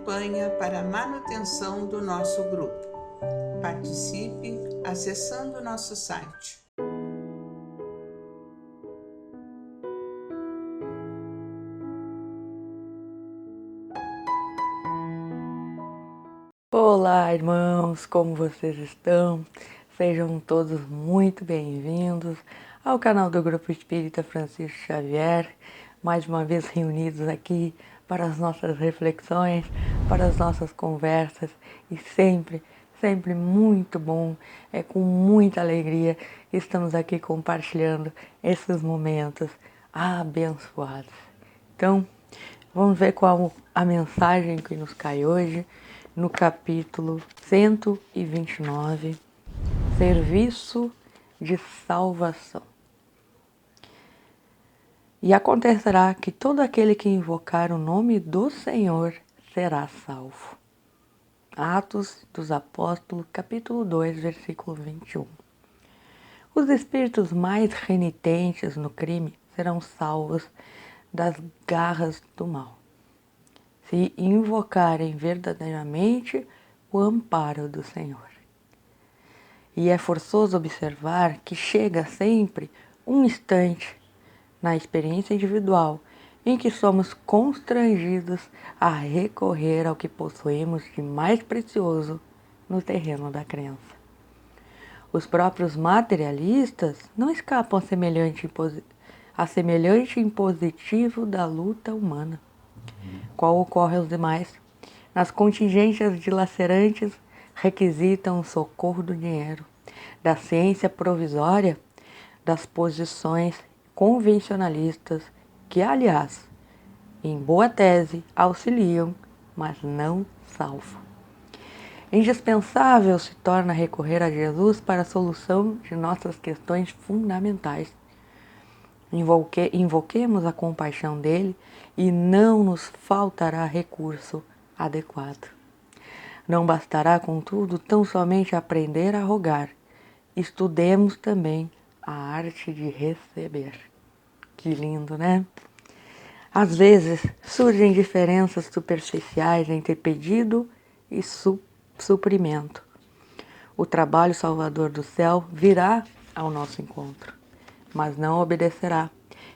campanha para a manutenção do nosso grupo. Participe acessando nosso site. Olá, irmãos, como vocês estão? Sejam todos muito bem-vindos ao canal do Grupo Espírita Francisco Xavier, mais uma vez reunidos aqui para as nossas reflexões, para as nossas conversas e sempre muito bom, com muita alegria que estamos aqui compartilhando esses momentos abençoados. Então, vamos ver qual a mensagem que nos cai hoje, no capítulo 129, Serviço de Salvação. E acontecerá que todo aquele que invocar o nome do Senhor será salvo. Atos dos Apóstolos, capítulo 2, versículo 21. Os espíritos mais renitentes no crime serão salvos das garras do mal, se invocarem verdadeiramente o amparo do Senhor. E é forçoso observar que chega sempre um instante na experiência individual em que somos constrangidos a recorrer ao que possuímos de mais precioso no terreno da crença. Os próprios materialistas não escapam a semelhante impositivo da luta humana, qual ocorre aos demais. Nas contingências dilacerantes requisitam o socorro do dinheiro, da ciência provisória, das posições convencionalistas que, aliás, em boa tese, auxiliam, mas não salvam. Indispensável se torna recorrer a Jesus para a solução de nossas questões fundamentais. Invoquemos a compaixão dele e não nos faltará recurso adequado. Não bastará, contudo, tão somente aprender a rogar. Estudemos também a arte de receber. Que lindo, né? Às vezes surgem diferenças superficiais entre pedido e suprimento. O trabalho salvador do céu virá ao nosso encontro, mas não obedecerá,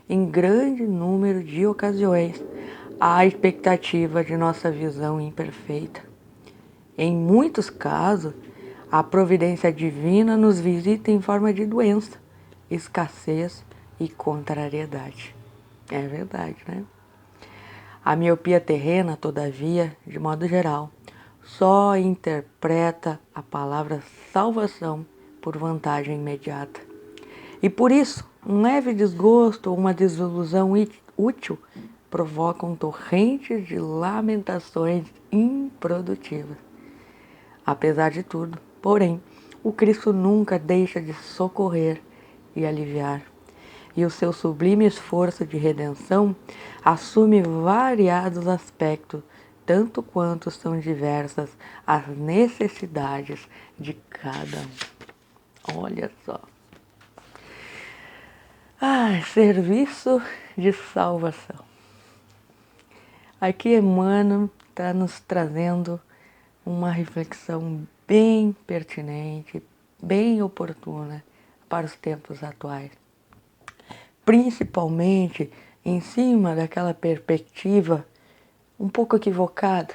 em grande número de ocasiões, à expectativa de nossa visão imperfeita. Em muitos casos, a providência divina nos visita em forma de doença, escassez e contrariedade. É verdade, né? A miopia terrena, todavia, de modo geral, só interpreta a palavra salvação por vantagem imediata. E por isso, um leve desgosto ou uma desilusão útil provocam torrentes de lamentações improdutivas. Apesar de tudo, porém, o Cristo nunca deixa de socorrer e aliviar, e o seu sublime esforço de redenção assume variados aspectos, tanto quanto são diversas as necessidades de cada um. Olha só. Serviço de salvação. Aqui Emmanuel está nos trazendo uma reflexão bem pertinente, bem oportuna para os tempos atuais. Principalmente em cima daquela perspectiva um pouco equivocada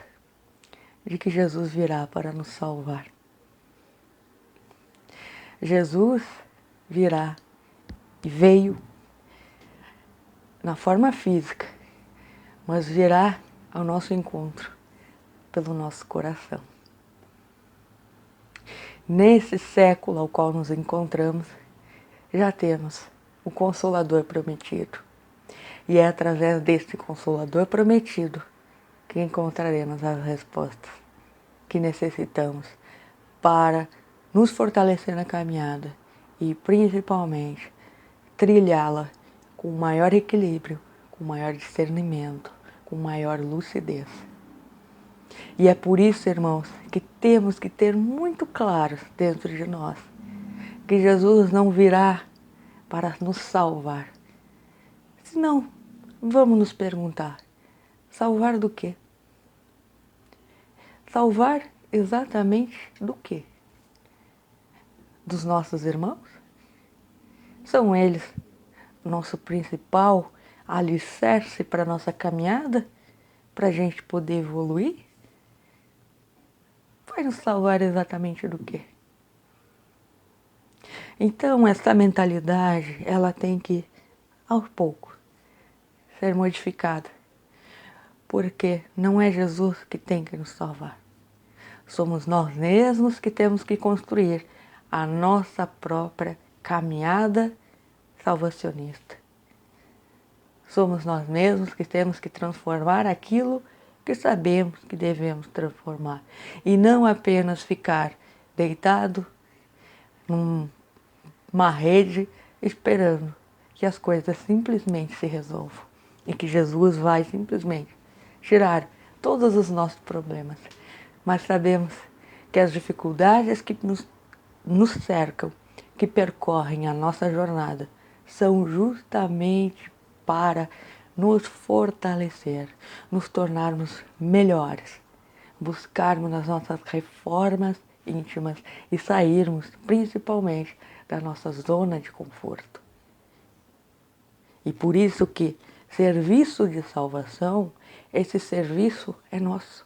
de que Jesus virá para nos salvar. Jesus virá e veio na forma física, mas virá ao nosso encontro pelo nosso coração. Nesse século ao qual nos encontramos, já temos o Consolador prometido. E é através deste Consolador prometido que encontraremos as respostas que necessitamos para nos fortalecer na caminhada e, principalmente, trilhá-la com maior equilíbrio, com maior discernimento, com maior lucidez. E é por isso, irmãos, que temos que ter muito claro dentro de nós que Jesus não virá para nos salvar. Senão, vamos nos perguntar, salvar do quê? salvar exatamente do quê? Dos nossos irmãos? São eles nosso principal alicerce para a nossa caminhada, para a gente poder evoluir? Vai nos salvar exatamente do quê? Então, essa mentalidade, ela tem que, aos poucos, ser modificada. Porque não é Jesus que tem que nos salvar. Somos nós mesmos que temos que construir a nossa própria caminhada salvacionista. Somos nós mesmos que temos que transformar aquilo que sabemos que devemos transformar. E não apenas ficar deitado numa rede esperando que as coisas simplesmente se resolvam. E que Jesus vai simplesmente tirar todos os nossos problemas. Mas sabemos que as dificuldades que nos cercam, que percorrem a nossa jornada, são justamente para nos fortalecer, nos tornarmos melhores, buscarmos as nossas reformas íntimas e sairmos principalmente da nossa zona de conforto. E por isso que serviço de salvação, esse serviço é nosso.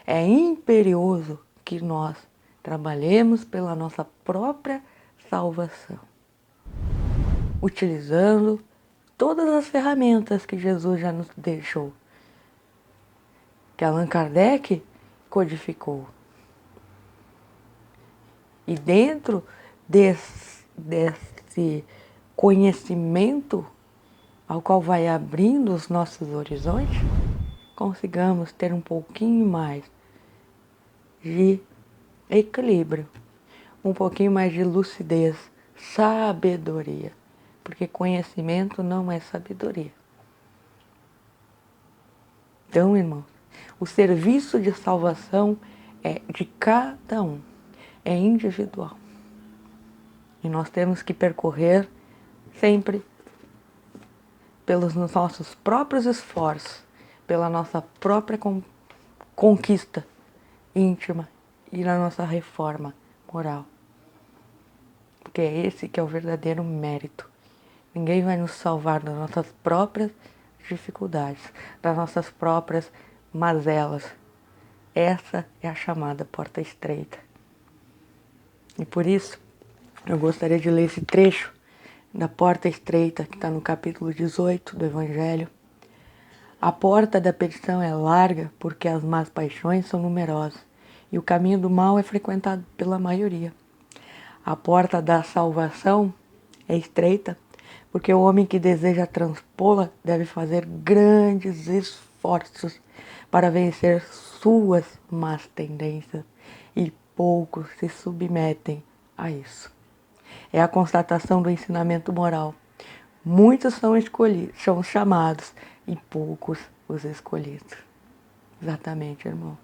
É imperioso que nós trabalhemos pela nossa própria salvação, utilizando todas as ferramentas que Jesus já nos deixou, que Allan Kardec codificou. E dentro desse conhecimento ao qual vai abrindo os nossos horizontes, consigamos ter um pouquinho mais de equilíbrio, um pouquinho mais de lucidez, sabedoria, porque conhecimento não é sabedoria. Então, irmãos, o serviço de salvação é de cada um, é individual. E nós temos que percorrer sempre pelos nossos próprios esforços, pela nossa própria conquista íntima e na nossa reforma moral. Porque é esse que é o verdadeiro mérito. Ninguém vai nos salvar das nossas próprias dificuldades, das nossas próprias mazelas. Essa é a chamada porta estreita. E por isso, eu gostaria de ler esse trecho da porta estreita, que está no capítulo 18 do Evangelho. A porta da perdição é larga porque as más paixões são numerosas e o caminho do mal é frequentado pela maioria. A porta da salvação é estreita porque o homem que deseja transpô-la deve fazer grandes esforços para vencer suas más tendências e poucos se submetem a isso. É a constatação do ensinamento moral. Muitos são chamados e poucos os escolhidos. Exatamente, irmão.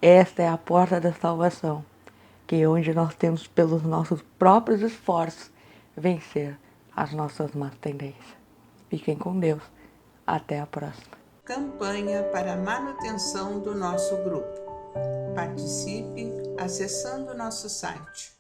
Esta é a porta da salvação, que é onde nós temos, pelos nossos próprios esforços, vencer as nossas más tendências. Fiquem com Deus. Até a próxima. Campanha para a manutenção do nosso grupo. Participe acessando nosso site